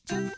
Hey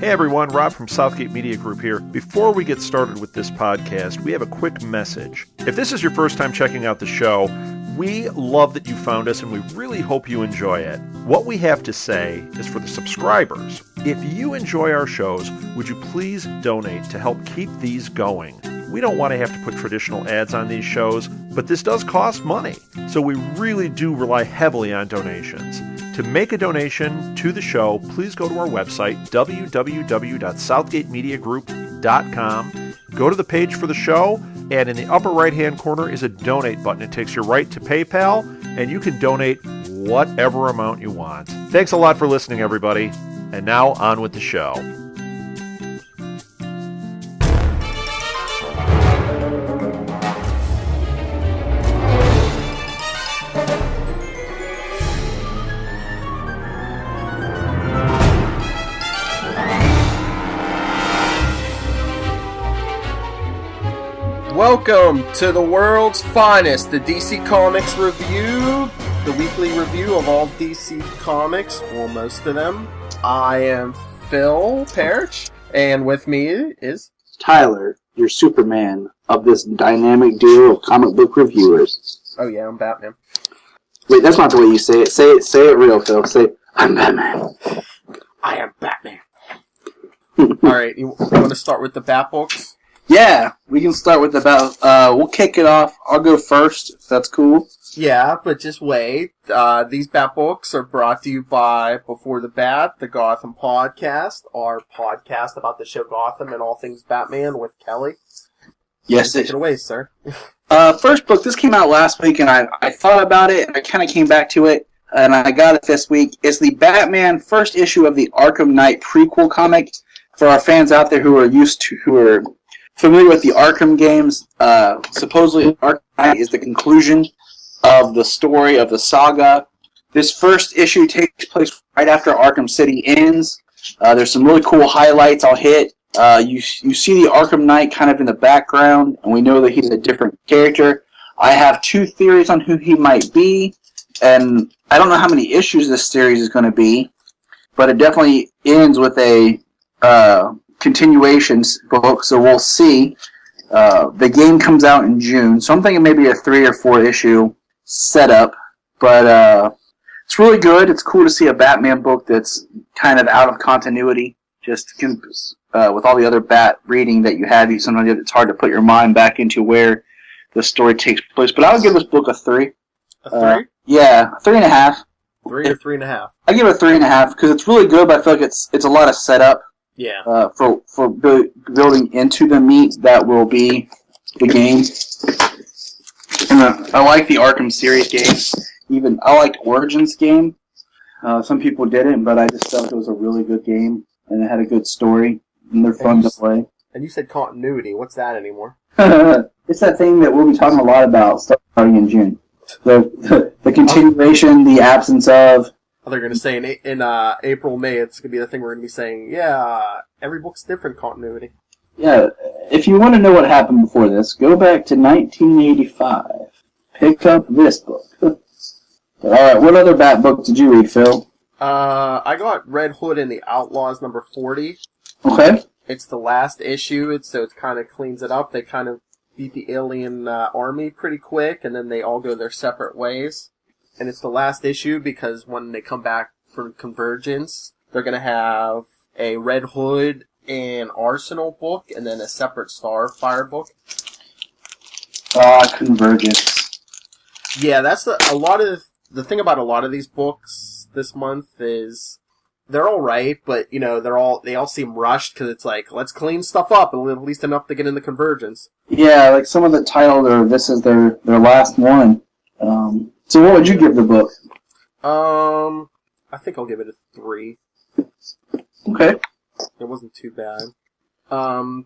everyone, Rob from Southgate Media Group here. Before we get started with this podcast, we have a quick message. If this is your first time checking out the show, we love that you found us and we really hope you enjoy it. What we have to say is for the subscribers. If you enjoy our shows, would you please donate to help keep these going? We don't want to have to put traditional ads on these shows, but this does cost money. So we really do rely heavily on donations. To make a donation to the show, please go to our website, www.southgatemediagroup.com. Go to the page for the show, and in the upper right-hand corner is a donate button. It takes you right to PayPal, and you can donate whatever amount you want. Thanks a lot for listening, everybody. And now, on with the show. Welcome to the world's finest, the DC Comics Review, the weekly review of all DC Comics, well, most of them. I am Phil Parrish, and with me is Tyler, your Superman of this dynamic duo of comic book reviewers. Oh yeah, I'm Batman. Wait, that's not the way you say it. Say it real, Phil. Say, I'm Batman. I am Batman. Alright, you want to start with the Bat books? Yeah, we can start with we'll kick it off. I'll go first, if that's cool. Yeah, but just wait. These Bat books are brought to you by Before the Bat, the Gotham podcast, our podcast about the show Gotham and all things Batman with Kelly. Yes, Take it away, sir. First book, this came out last week, and I thought about it, and I kind of came back to it, and I got it this week. It's the Batman first issue of the Arkham Knight prequel comic. For our fans out there who are familiar with the Arkham games, supposedly Arkham Knight is the conclusion of the story of the saga. This first issue takes place right after Arkham City ends. There's some really cool highlights I'll hit. You see the Arkham Knight kind of in the background, and we know that he's a different character. I have two theories on who he might be, and I don't know how many issues this series is going to be, but it definitely ends with a continuations book, so we'll see. The game comes out in June, so I'm thinking maybe a 3 or 4 issue setup, but it's really good. It's cool to see a Batman book that's kind of out of continuity, just with all the other Bat reading that you have. Sometimes it's hard to put your mind back into where the story takes place, but I would give this book a 3. A 3? Yeah, 3.5. 3 or 3.5? I give it a 3.5 because it's really good, but I feel like it's a lot of setup. Yeah. For building into the meat that will be the game. And I like the Arkham series games. Even I liked Origins game. Some people didn't, but I just felt it was a really good game and it had a good story and they're fun to play. And you said continuity. What's that anymore? It's that thing that we'll be talking a lot about starting in June. The continuation, the absence of. They're going to say in April, May, it's going to be the thing we're going to be saying, yeah, every book's different continuity. Yeah, if you want to know what happened before this, go back to 1985. Pick up this book. Alright, what other Bat book did you read, Phil? I got Red Hood and the Outlaws number 40. Okay. It's the last issue, so it kind of cleans it up. They kind of beat the alien army pretty quick, and then they all go their separate ways. And it's the last issue because when they come back for Convergence, they're going to have a Red Hood and Arsenal book and then a separate Starfire book. Convergence. Yeah, that's the thing about a lot of these books this month is they're all right, but you know, they all seem rushed because it's like, let's clean stuff up and at least enough to get in the Convergence. Yeah, like some of the titles this is their last one. So what would you give the book? I think I'll give it a 3. Okay. It wasn't too bad.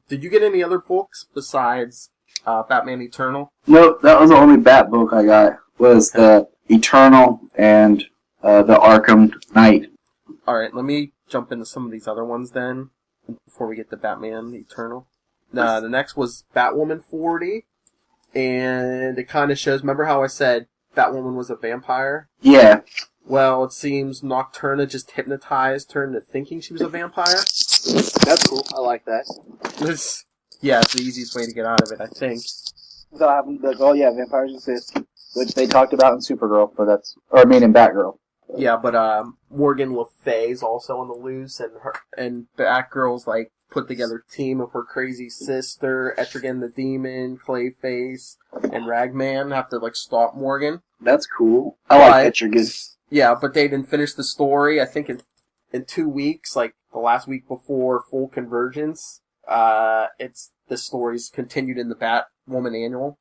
Did you get any other books besides Batman Eternal? Nope, that was the only Bat book I got, was the Eternal and the Arkham Knight. Alright, let me jump into some of these other ones then, before we get to Batman Eternal. The next was Batwoman 40, and it kind of shows, remember how I said Batwoman was a vampire? Yeah. Well, it seems Nocturna just hypnotized her into thinking she was a vampire. That's cool. I like that. Yeah, it's the easiest way to get out of it, I think. Without having to go, yeah, vampires exist, which they talked about in Supergirl, in Batgirl. Yeah, but Morgan Le Fay's also on the loose, and Batgirl's like put together a team of her crazy sister, Etrigan the Demon, Clayface, and Ragman have to like stop Morgan. That's cool. I like Etrigan. Yeah, but they didn't finish the story. I think in 2 weeks, like the last week before full Convergence, the story's continued in the Batwoman annual.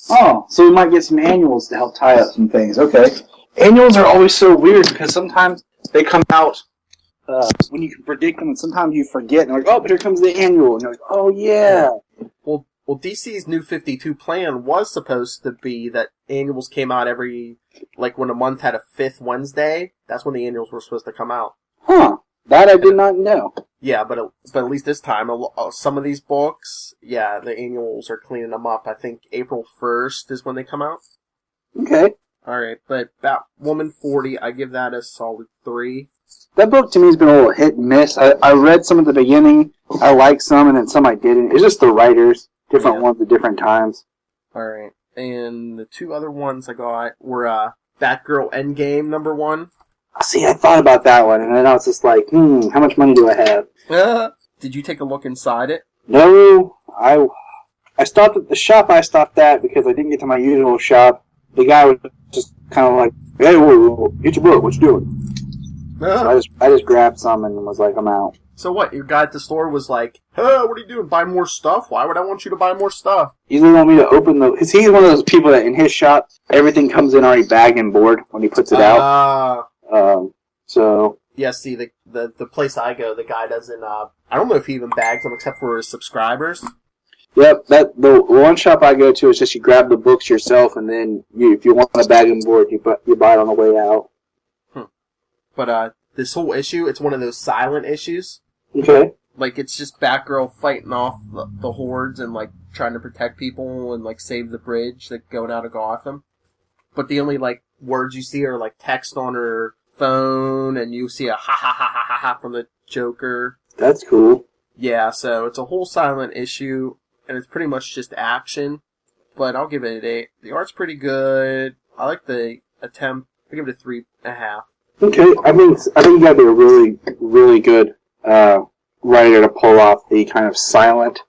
Oh, so we might get some annuals to help tie up some things. Okay. Annuals are always so weird because sometimes they come out when you can predict them, and sometimes you forget, and like, oh, but here comes the annual, and you're like, oh, yeah. Well, DC's New 52 plan was supposed to be that annuals came out every, like when a month had a 5th Wednesday, that's when the annuals were supposed to come out. Huh. That I did not know. Yeah, but at least this time, some of these books, yeah, the annuals are cleaning them up. I think April 1st is when they come out. Okay. Alright, but Batwoman 40, I give that a solid 3. That book to me has been a little hit and miss. I read some at the beginning. I liked some, and then some I didn't. It's just the writers, different ones at different times. Alright, and the 2 other ones I got were Batgirl Endgame number 1. See, I thought about that one, and then I was just like, how much money do I have? Did you take a look inside it? No, I stopped at the shop I stopped at because I didn't get to my usual shop. The guy was just kind of like, hey, whoa, get your book, what you doing? So I just grabbed some and was like, I'm out. So what, your guy at the store was like, hey, what are you doing, buy more stuff? Why would I want you to buy more stuff? He doesn't want me to open because he's one of those people that in his shop, everything comes in already bagged and board when he puts it out. So... Yeah, see, the place I go, the guy doesn't, I don't know if he even bags them except for his subscribers. Yep, the one shop I go to is just you grab the books yourself, and then if you want a bag and board, you buy it on the way out. But this whole issue, it's one of those silent issues. Okay. Like, it's just Batgirl fighting off the hordes and, like, trying to protect people and, like, save the bridge that's going out of Gotham. But the only, like, words you see are, like, text on her phone, and you see a ha ha ha ha ha ha from the Joker. That's cool. Yeah, so it's a whole silent issue, and it's pretty much just action. But I'll give it an 8. The art's pretty good. I like the attempt. I give it a 3.5. Okay, I think you gotta be a really, really good writer to pull off the kind of silent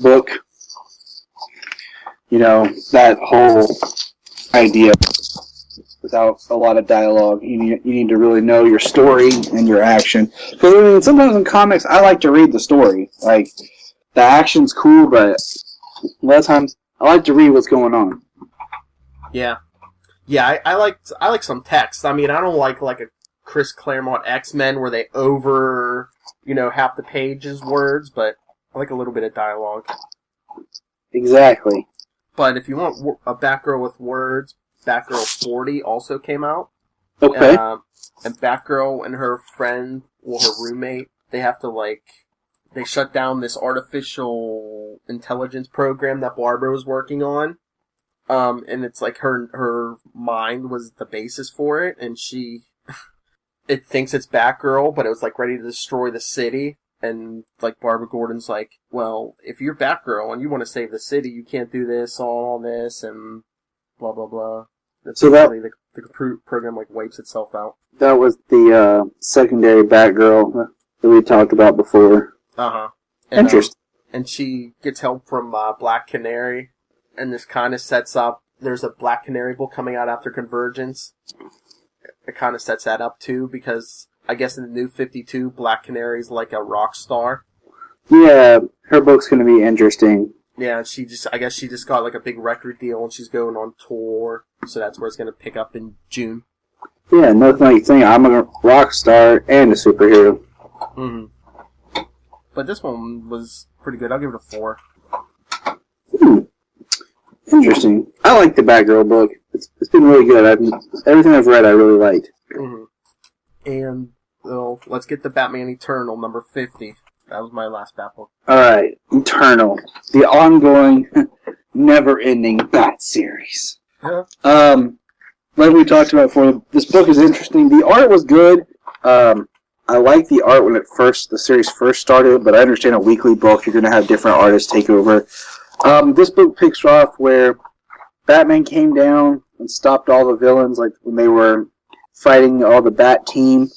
book. You know, that whole idea without a lot of dialogue. You need to really know your story and your action. Because I mean, sometimes in comics, I like to read the story. Like, the action's cool, but a lot of times I like to read what's going on. Yeah. Yeah, I like some text. I mean, I don't like a Chris Claremont X-Men where they half the page is words, but I like a little bit of dialogue. Exactly. But if you want a Batgirl with words, Batgirl 40 also came out. Okay. And Batgirl and her friend, her roommate, they have to, they shut down this artificial intelligence program that Barbara was working on. And it's like her mind was the basis for it, and it thinks it's Batgirl, but it was ready to destroy the city. And Barbara Gordon's like, well, if you're Batgirl and you want to save the city, you can't do this, all this, and blah blah blah. So the program wipes itself out. That was the secondary Batgirl that we talked about before. Interesting. And she gets help from Black Canary. And this kind of sets up, there's a Black Canary book coming out after Convergence. It kind of sets that up, too, because I guess in the New 52, Black Canary's like a rock star. Yeah, her book's going to be interesting. Yeah, I guess she just got a big record deal, and she's going on tour, so that's where it's going to pick up in June. Yeah, nothing like saying I'm a rock star and a superhero. Mm-hmm. But this one was pretty good. I'll give it a 4. Interesting. I like the Batgirl book. It's been really good. Everything I've read I really liked. Mm-hmm. And let's get the Batman Eternal, number 50. That was my last Bat book. Alright, Eternal. The ongoing, never-ending Bat series. Yeah. The like we talked about before, this book is interesting. The art was good. I liked the art when the series first started, but I understand a weekly book, you're going to have different artists take over. This book picks off where Batman came down and stopped all the villains, like when they were fighting all the Bat team.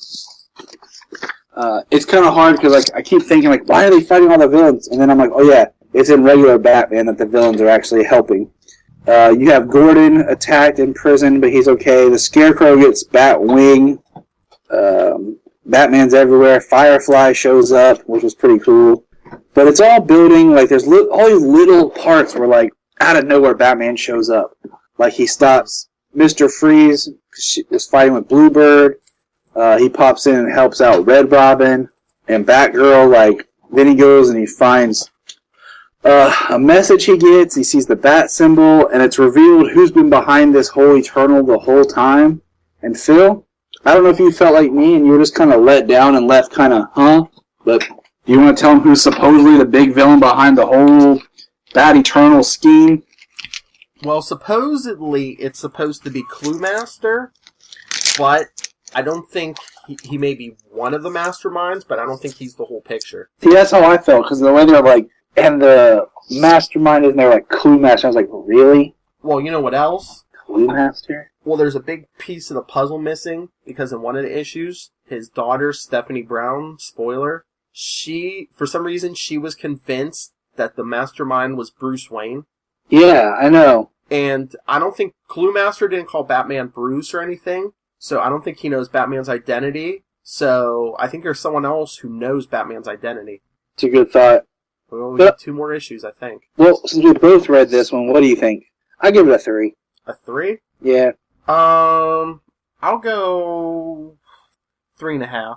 It's kind of hard because I keep thinking, like, why are they fighting all the villains? And then I'm like, oh yeah, it's in regular Batman that the villains are actually helping. You have Gordon attacked in prison, but he's okay. The Scarecrow gets Batwing. Batman's everywhere. Firefly shows up, which was pretty cool. But it's all building, like, there's all these little parts where, like, out of nowhere Batman shows up. Like, he stops Mr. Freeze, she was fighting with Bluebird. He pops in and helps out Red Robin and Batgirl. Like, then he goes and he finds a message he gets. He sees the bat symbol, and it's revealed who's been behind this whole Eternal the whole time. And Phil, I don't know if you felt like me and you were just kind of let down and left kind of, huh? But do you want to tell him who's supposedly the big villain behind the whole Bat Eternal scheme? Well, supposedly it's supposed to be Cluemaster, but I don't think he may be one of the masterminds, but I don't think he's the whole picture. See, that's how I felt, because the way they're like, and the mastermind is, and they're like, Cluemaster. I was like, really? Well, you know what else? Cluemaster? Well, there's a big piece of the puzzle missing, because in one of the issues, his daughter, Stephanie Brown, spoiler, for some reason, she was convinced that the mastermind was Bruce Wayne. Yeah, I know. And I don't think Cluemaster didn't call Batman Bruce or anything, so I don't think he knows Batman's identity. So I think there's someone else who knows Batman's identity. It's a good thought. Well, we have 2 more issues, I think. Well, since we both read this one, what do you think? I give it a 3. A 3? Yeah. I'll go 3.5.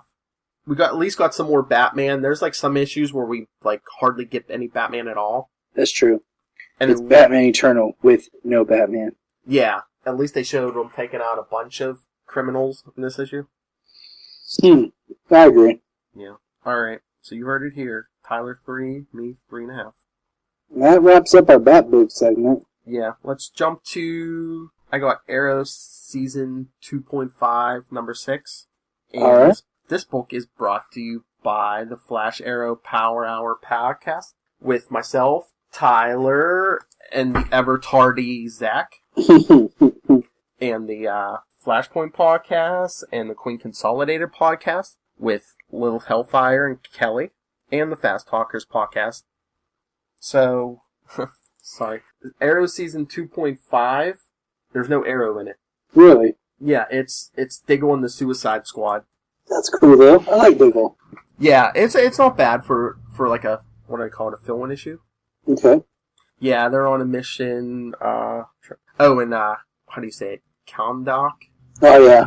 We at least got some more Batman. There's like some issues where we like hardly get any Batman at all. That's true. And it's Batman Eternal with no Batman. Yeah, at least they showed him taking out a bunch of criminals in this issue. I agree. Yeah. All right. So you heard it here. Tyler 3, me 3.5. That wraps up our Batbook segment. Yeah. Let's jump to. I got Arrow Season 2.5, number 6. And all right. This book is brought to you by the Flash Arrow Power Hour podcast with myself, Tyler, and the ever-tardy Zach, and the Flashpoint podcast, and the Queen Consolidated podcast with Little Hellfire and Kelly, and the Fast Talkers podcast. So, sorry. Arrow Season 2.5, there's no Arrow in it. Really? Yeah, it's Diggle and the Suicide Squad. That's cool, though. I like Diggle. Yeah, it's not bad for like a, what do I call it, a fill-in issue. Okay. Yeah, they're on a mission, how do you say it? Kahndaq? Oh, yeah.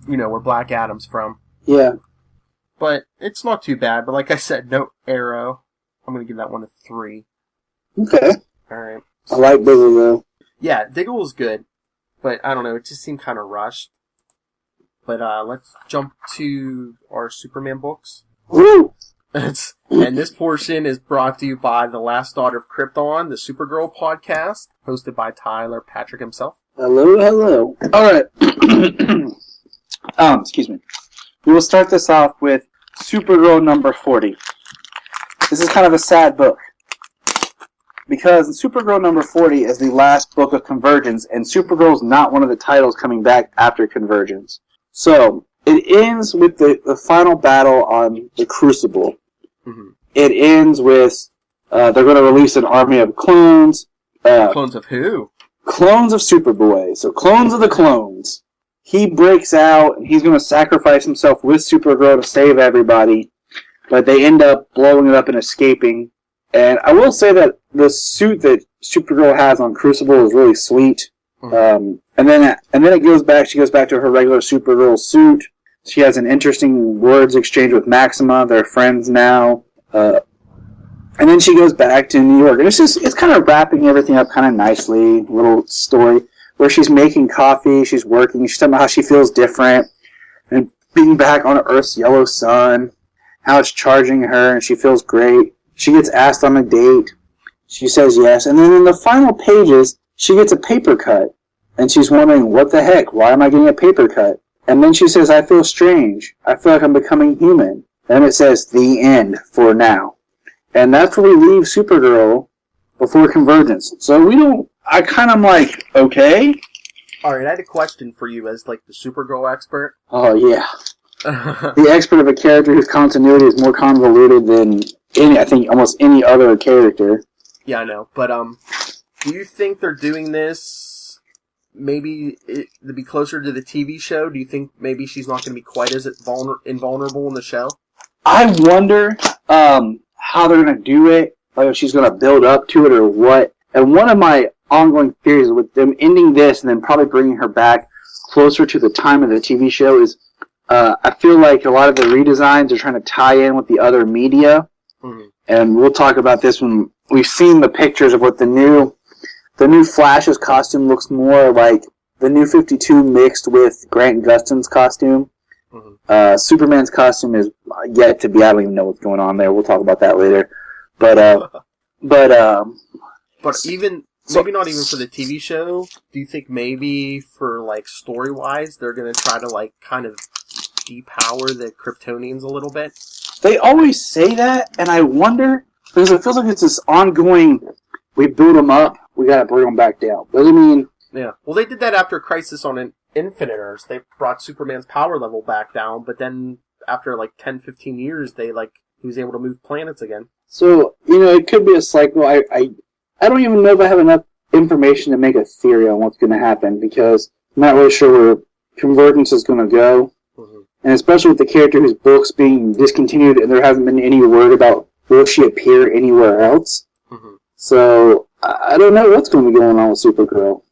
You know, where Black Adam's from. Yeah. But it's not too bad, but like I said, no Arrow. I'm gonna give that one a 3. Okay. Alright. I like Diggle, though. Yeah, Diggle was good, but I don't know, it just seemed kind of rushed. But let's jump to our Superman books. Woo! And this portion is brought to you by The Last Daughter of Krypton, the Supergirl podcast, hosted by Tyler Patrick himself. Hello. Alright. Excuse me. We will start this off with Supergirl number 40. This is kind of a sad book. Because Supergirl number 40 is the last book of Convergence, and Supergirl's not one of the titles coming back after Convergence. So, it ends with the final battle on the Crucible. Mm-hmm. It ends with, they're going to release an army of clones. Clones of who? Clones of Superboy. So, clones of the clones. He breaks out, and he's going to sacrifice himself with Supergirl to save everybody. But they end up blowing it up and escaping. And I will say that the suit that Supergirl has on Crucible is really sweet. Mm-hmm. And then it goes back. She goes back to her regular Supergirl suit. She has an interesting words exchange with Maxima. They're friends now. And then she goes back to New York. And it's kind of wrapping everything up kind of nicely. Little story where she's making coffee. She's working. She's talking about how she feels different and being back on Earth's yellow sun. How it's charging her, and she feels great. She gets asked on a date. She says yes. And then in the final pages, she gets a paper cut. And she's wondering, what the heck? Why am I getting a paper cut? And then she says, I feel strange. I feel like I'm becoming human. And it says, the end for now. And that's where we leave Supergirl before Convergence. So we don't... I kind of am like, okay. Alright, I had a question for you as, like, the Supergirl expert. Oh, yeah. The expert of a character whose continuity is more convoluted than almost any other character. Yeah, I know. But, do you think they're doing this maybe to be closer to the TV show? Do you think maybe she's not going to be quite as invulnerable in the show? I wonder how they're going to do it, like if she's going to build up to it or what. And one of my ongoing theories with them ending this and then probably bringing her back closer to the time of the TV show is I feel like a lot of the redesigns are trying to tie in with the other media. Mm-hmm. And we'll talk about this when we've seen the pictures of what the new Flash's costume looks more like the New 52 mixed with Grant Gustin's costume. Mm-hmm. Superman's costume is yet to be. I don't even know what's going on there. We'll talk about that later. But even maybe not even for the TV show. Do you think maybe for like story wise they're gonna try to like kind of depower the Kryptonians a little bit? They always say that, and I wonder because it feels like it's this ongoing. We build them up, we gotta bring them back down. Doesn't mean. Yeah. Well, they did that after Crisis on Infinite Earths. They brought Superman's power level back down, but then after like 10, 15 years, he was able to move planets again. So, it could be a cycle. I don't even know if I have enough information to make a theory on what's going to happen, because I'm not really sure where Convergence is going to go. Mm-hmm. And especially with the character whose book's being discontinued and there hasn't been any word about will she appear anywhere else. Mm-hmm. So, I don't know what's going to be going on with Supergirl.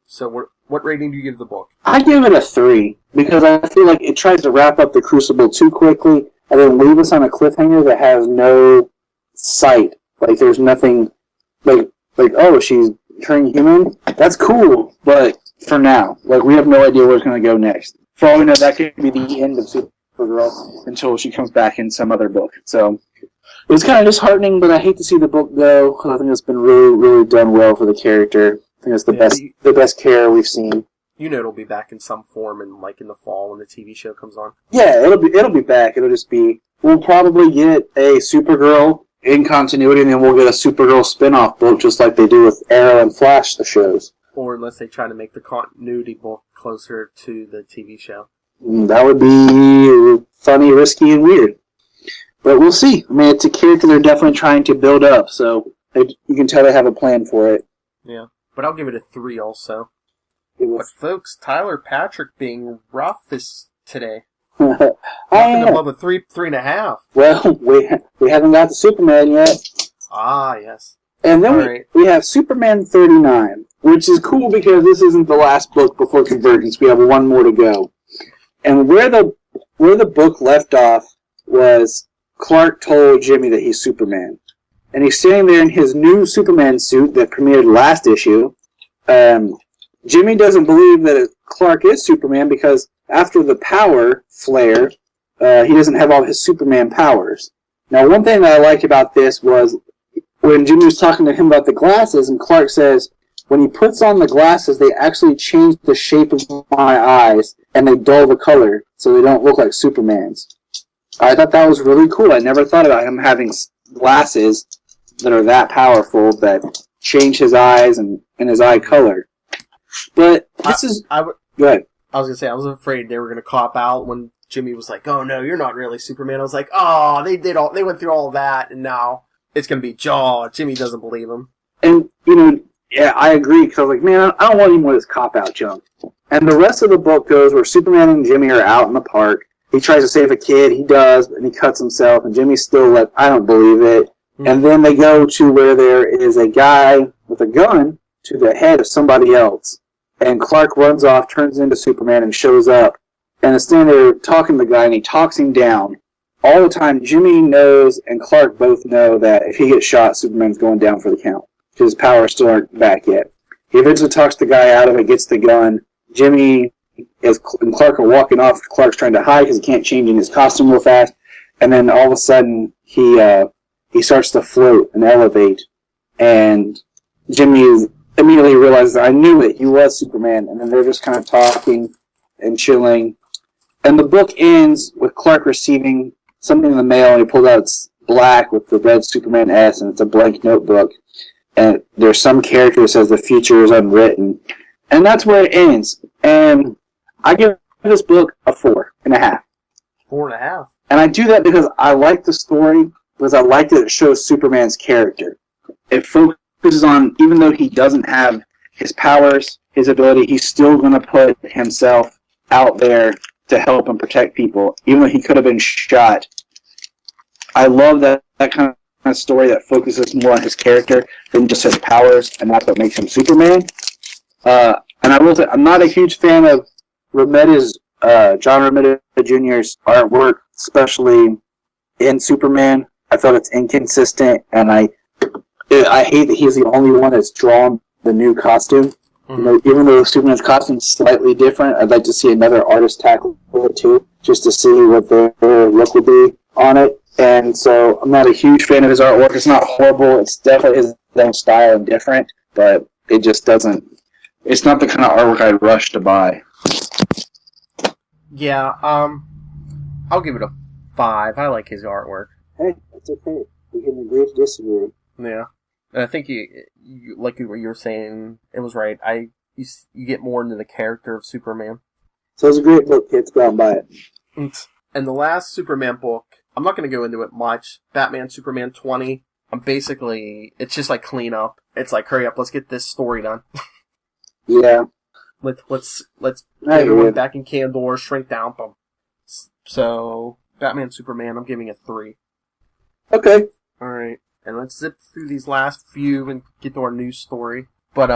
So, what rating do you give the book? I give it a 3, because I feel like it tries to wrap up the Crucible too quickly and then leave us on a cliffhanger that has no sight. Like, there's nothing, like, oh, she's turning human? That's cool, but for now. Like, we have no idea where it's going to go next. For all we know, that could be the end of Supergirl until she comes back in some other book. So, it's kind of disheartening, but I hate to see the book go, because I think it's been really, really done well for the character. I think it's the best care we've seen. It'll be back in some form in the fall when the TV show comes on. Yeah, it'll be back. It'll just be, we'll probably get a Supergirl in continuity, and then we'll get a Supergirl spin-off book, just like they do with Arrow and Flash, the shows. Or unless they try to make the continuity book closer to the TV show. That would be funny, risky, and weird. But we'll see. I mean, it's a character they're definitely trying to build up, so you can tell they have a plan for it. Yeah, but I'll give it a 3 also. But folks, Tyler Patrick being rough today. Nothing above a 3.5. Well, we haven't got to Superman yet. Ah, yes. And then we have Superman 39, which is cool because this isn't the last book before Convergence. We have one more to go. And where the book left off was Clark told Jimmy that he's Superman. And he's standing there in his new Superman suit that premiered last issue. Jimmy doesn't believe that Clark is Superman because after the power flare, he doesn't have all his Superman powers. Now, one thing that I liked about this was when Jimmy was talking to him about the glasses, and Clark says, when he puts on the glasses, they actually change the shape of my eyes, and they dull the color, so they don't look like Superman's. I thought that was really cool. I never thought about him having glasses that are that powerful that change his eyes and his eye color. But this is... Go ahead. I was going to say, I was afraid they were going to cop out when Jimmy was like, oh no, you're not really Superman. I was like, oh, they went through all that, and now it's going to be Jimmy doesn't believe him. And, yeah, I agree, because I was like, man, I don't want any more of this cop-out junk. And the rest of the book goes where Superman and Jimmy are out in the park. He tries to save a kid, he does, and he cuts himself, and Jimmy's still like, I don't believe it. Mm-hmm. And then they go to where there is a guy with a gun to the head of somebody else. And Clark runs off, turns into Superman, and shows up. And is standing there talking to the guy, and he talks him down. All the time, Jimmy knows and Clark both know that if he gets shot, Superman's going down for the count. His powers still aren't back yet. He eventually talks the guy out of it, gets the gun. Jimmy and Clark are walking off. Clark's trying to hide because he can't change in his costume real fast. And then all of a sudden, he starts to float and elevate. And Jimmy is immediately realizes, I knew it, he was Superman, and then they're just kind of talking and chilling. And the book ends with Clark receiving something in the mail, and he pulls out, it's black with the red Superman S, and it's a blank notebook. And there's some character that says the future is unwritten. And that's where it ends. And I give this book a 4.5. 4.5? And I do that because I like the story, because I like that it shows Superman's character. It focuses on, even though he doesn't have his powers, his ability, he's still going to put himself out there to help and protect people, even though he could have been shot. I love that kind of story that focuses more on his character than just his powers, and that's what makes him Superman. And I will say, I'm not a huge fan of Romeda's, John Romita Jr.'s artwork, especially in Superman. I thought it's inconsistent, and I hate that he's the only one that's drawn the new costume. Mm-hmm. You know, even though Superman's costume is slightly different, I'd like to see another artist tackle it too, just to see what their look would be on it. And so I'm not a huge fan of his artwork. It's not horrible. It's definitely his own style and different, but it just doesn't. It's not the kind of artwork I'd rush to buy. Yeah, I'll give it a 5. I like his artwork. Hey, that's okay. We can agree to disagree. Yeah. And I think you like what you were saying, it was right. You get more into the character of Superman. So it's a great book, kids. Go out and buy it. And the last Superman book, I'm not going to go into it much. Batman Superman 20. It's just like clean up. It's like, hurry up, let's get this story done. Yeah. Let's get everyone back in Kandor, shrink down. Boom. So, Batman Superman, I'm giving a 3. Okay. Alright. And let's zip through these last few and get to our news story. But,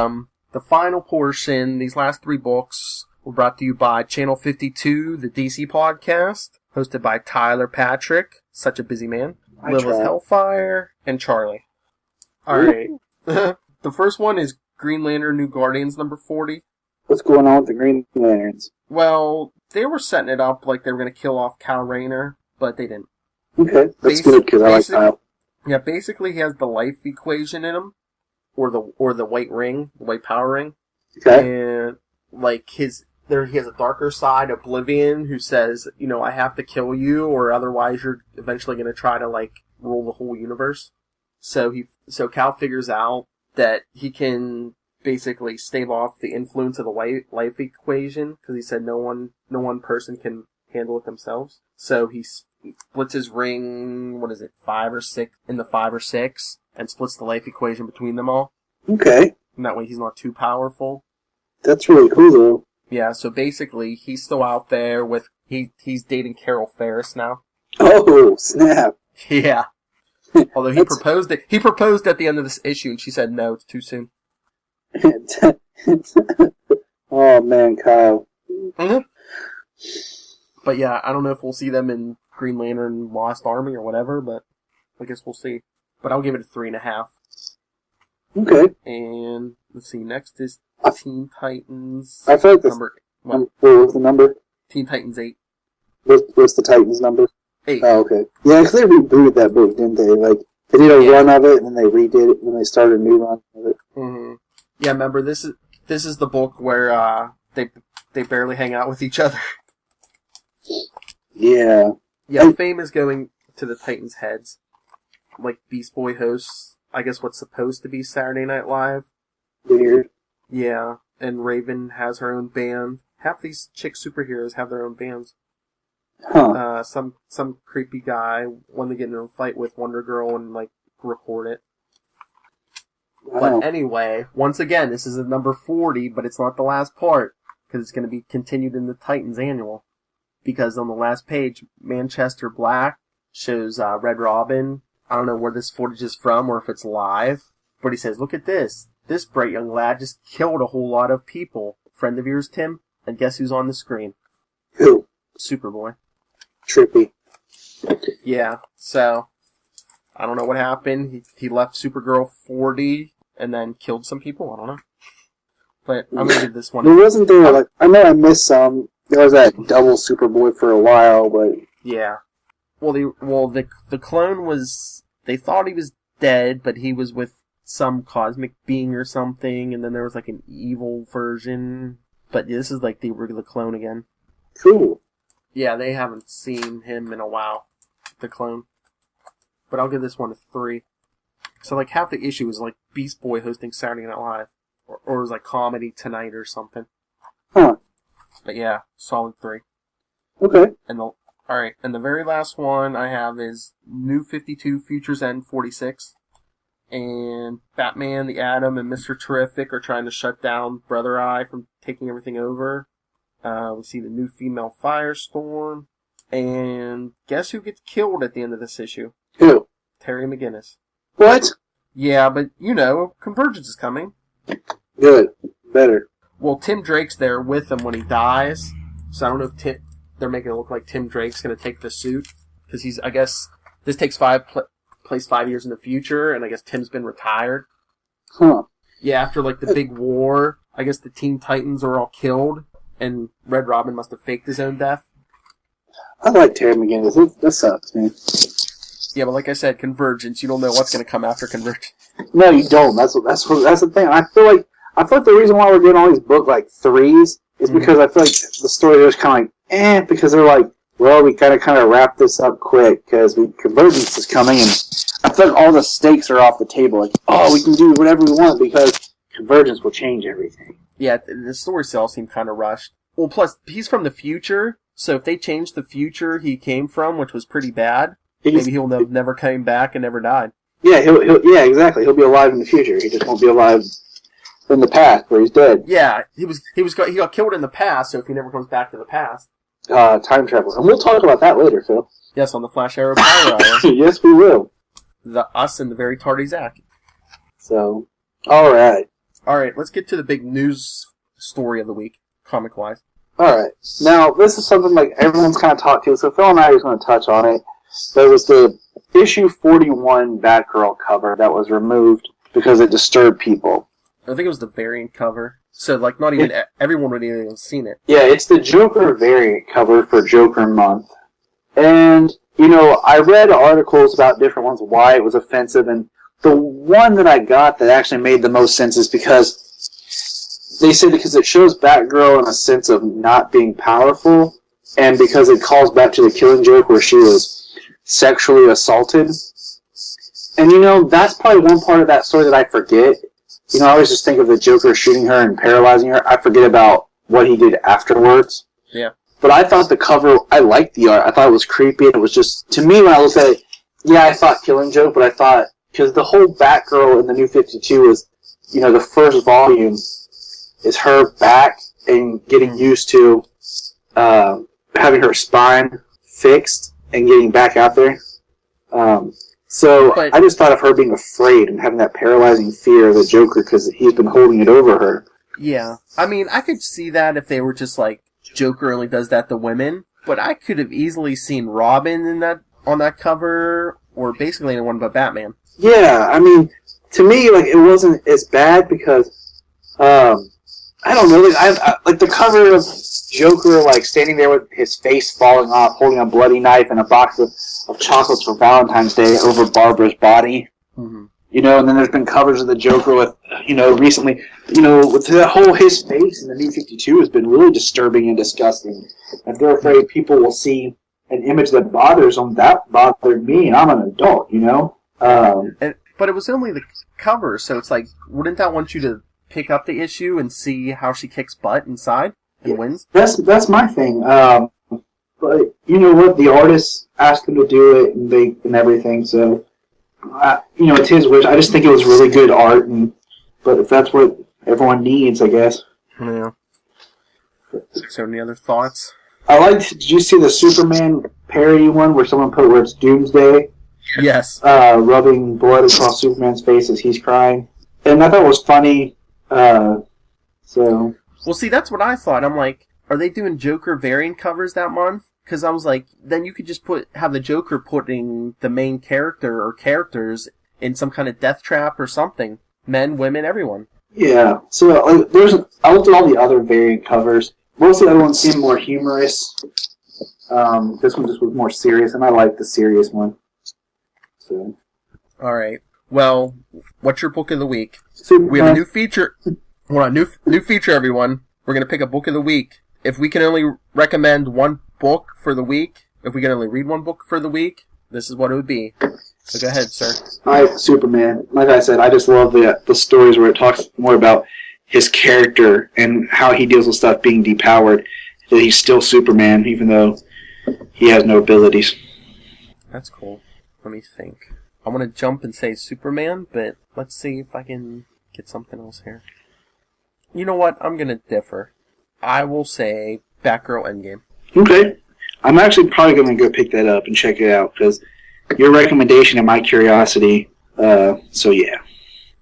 the final portion, these last 3 books, were brought to you by Channel 52, the DC podcast, hosted by Tyler Patrick, such a busy man, Lilith Hellfire, and Charlie. Alright. The first one is Green Lantern New Guardians number 40. What's going on with the Green Lanterns? Well, they were setting it up like they were going to kill off Kal Rayner, but they didn't. Okay, that's good, because I like Kyle. Yeah, basically he has the life equation in him, or the white ring, the white power ring. Okay. And, like, he has a darker side, Oblivion, who says, you know, I have to kill you, or otherwise you're eventually going to try to, like, rule the whole universe. So Kal figures out that he can basically stave off the influence of the white life equation, because he said no one person can handle it themselves. So he splits his ring, 5 or 6, into 5 or 6, and splits the life equation between them all. Okay. And that way he's not too powerful. That's really cool, though. Yeah, so basically, he's still out there with, he's dating Carol Ferris now. Oh, snap. Yeah. Although he proposed at the end of this issue, and she said no, it's too soon. Oh, man, Kyle. Mm-hmm. But yeah, I don't know if we'll see them in Green Lantern Lost Army or whatever, but I guess we'll see. But I'll give it a 3.5. Okay. And let's see, next is Teen Titans. I feel like this number. What was the number? Teen Titans 8. What's the Titans number? 8. Oh, okay. Yeah, because they rebooted that book, didn't they? Like, they did a run of it, and then they redid it, and then they started a new run of it. Mm-hmm. Yeah, remember, this is the book where they barely hang out with each other. Yeah. Yeah, fame is going to the Titans' heads. Like, Beast Boy hosts, I guess, what's supposed to be Saturday Night Live. Weird. Yeah, and Raven has her own band. Half these chick superheroes have their own bands. Huh. Some creepy guy wanted to get in a fight with Wonder Girl and, like, record it. Wow. But anyway, once again, this is a number 40, but it's not the last part, because it's going to be continued in the Titans Annual. Because on the last page, Manchester Black shows Red Robin. I don't know where this footage is from or if it's live, but he says, look at this. This bright young lad just killed a whole lot of people. Friend of yours, Tim? And guess who's on the screen? Who? Superboy. Trippy. Yeah, so I don't know what happened. He left Supergirl 40 and then killed some people. I don't know. But I'm going to give this one. There wasn't there, like, I know I missed some. There was that double Superboy for a while, but... Yeah. Well, the clone was... They thought he was dead, but he was with some cosmic being or something, and then there was like an evil version. But this is like the regular clone again. Cool. Yeah, they haven't seen him in a while, the clone. But I'll give this one a 3. So like half the issue was like Beast Boy hosting Saturday Night Live. Or it was like Comedy Tonight or something. Huh. But yeah, solid 3. Okay. Alright, and the very last one I have is New 52 Futures End 46. And Batman, the Atom, and Mr. Terrific are trying to shut down Brother Eye from taking everything over. We see the new female Firestorm. And guess who gets killed at the end of this issue? Who? Terry McGinnis. What? Yeah, but you know, Convergence is coming. Good. Better. Well, Tim Drake's there with him when he dies. So I don't know if they're making it look like Tim Drake's going to take the suit. Because I guess, this takes place 5 years in the future, and I guess Tim's been retired. Huh. Yeah, after like the big war, I guess the Teen Titans are all killed, and Red Robin must have faked his own death. I like Terry McGinnis. That sucks, man. Yeah, but like I said, Convergence, you don't know what's going to come after Convergence. No, you don't. That's the thing. I feel like the reason why we're getting all these book like 3s is because I feel like the story is kind of like, because they're like, well, we kind of wrap this up quick because Convergence is coming, and I feel like all the stakes are off the table. Like, oh, we can do whatever we want because Convergence will change everything. Yeah, the story cells seem kind of rushed. Well, plus, he's from the future, so if they change the future he came from, which was pretty bad, maybe he'll never came back and never died. Yeah, yeah, exactly. He'll be alive in the future. He just won't be alive in the past where he's dead. Yeah, he got killed in the past, so if he never comes back to the past. Time travel. And we'll talk about that later, Phil. Yes, on the Flash Arrow Power Hour. Yes, we will. Us and the very tardy Zach. So, alright. Alright, let's get to the big news story of the week, comic-wise. Alright. Now, this is something like everyone's kind of talked to, so Phil and I are going to touch on it. There was the issue 41 Batgirl cover that was removed because it disturbed people. I think it was the variant cover. So, like, not even everyone would even have seen it. Yeah, it's the Joker variant cover for Joker Month. And, you know, I read articles about different ones, why it was offensive, and the one that I got that actually made the most sense is because they said because it shows Batgirl in a sense of not being powerful, and because it calls back to the Killing Joke where she was sexually assaulted. And, you know, that's probably one part of that story that I forget. You know, I always just think of the Joker shooting her and paralyzing her. I forget about what he did afterwards. Yeah. But I thought the cover, I liked the art. I thought it was creepy. It was just, to me, when I looked at it, yeah, I thought Killing Joke, but I thought, because the whole Batgirl in the New 52 is, you know, the first volume is her back and getting used to having her spine fixed and getting back out there. But I just thought of her being afraid and having that paralyzing fear of the Joker because he's been holding it over her. Yeah. I mean, I could see that if they were just like, Joker only does that to women, but I could have easily seen Robin on that cover, or basically anyone but Batman. Yeah, I mean, to me, like, it wasn't as bad because, I don't know, like the cover of Joker, like, standing there with his face falling off, holding a bloody knife and a box of chocolates for Valentine's Day over Barbara's body. Mm-hmm. You know, and then there's been covers of the Joker with, you know, recently, you know, with the whole his face in the New 52 has been really disturbing and disgusting. And they're afraid people will see an image that bothers them. That bothered me, and I'm an adult, you know? But it was only the cover, so it's like, wouldn't that want you to pick up the issue and see how she kicks butt inside and wins? That's my thing. But you know what? The artist asked them to do it, and everything, so... you know, it's his wish. I just think it was really good art, but if that's what everyone needs, I guess. Yeah. So, any other thoughts? Did you see the Superman parody one where someone put where it's Doomsday? Yes. Rubbing blood across Superman's face as he's crying. And I thought it was funny, so... Well, see, that's what I thought. I'm like, are they doing Joker variant covers that month? Because I was like, then you could just have the Joker putting the main character or characters in some kind of death trap or something. Men, women, everyone. Yeah. So I looked at all the other variant covers. Most of the other ones seemed more humorous. This one just was more serious, and I like the serious one. So. All right. Well, what's your book of the week? Superman. We have a new feature. Hold on, new feature, everyone. We're going to pick a book of the week. If we can only recommend one book for the week, if we can only read one book for the week, this is what it would be. So go ahead, sir. Superman. Like I said, I just love the stories where it talks more about his character and how he deals with stuff being depowered. That he's still Superman, even though he has no abilities. That's cool. Let me think. I want to jump and say Superman, but let's see if I can get something else here. You know what? I'm going to differ. I will say Batgirl Endgame. Okay. I'm actually probably going to go pick that up and check it out, because your recommendation and my curiosity, so yeah.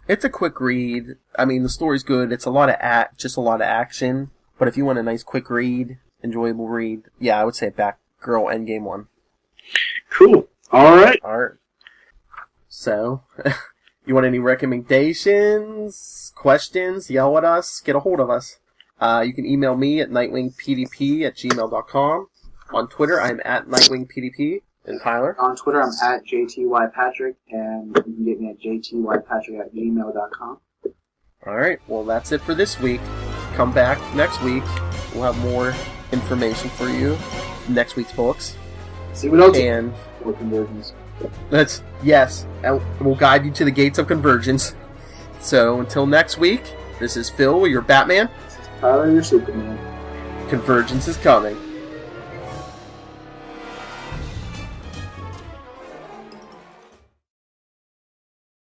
It's a quick read. I mean, the story's good. It's a lot of just a lot of action. But if you want a nice quick read, enjoyable read, yeah, I would say Batgirl Endgame 1. Cool. All right. So, you want any recommendations, questions, yell at us, get a hold of us. You can email me at nightwingpdp@gmail.com. On Twitter, I'm at nightwingpdp. And Tyler? On Twitter, I'm at jtypatrick, and you can get me at jtypatrick@gmail.com. Alright, well that's it for this week. Come back next week. We'll have more information for you. Next week's books. See what else? And for Convergence. Yes, and we'll guide you to the gates of Convergence. So until next week, this is Phil, your Batman. This is Tyler, your Superman. Convergence is coming.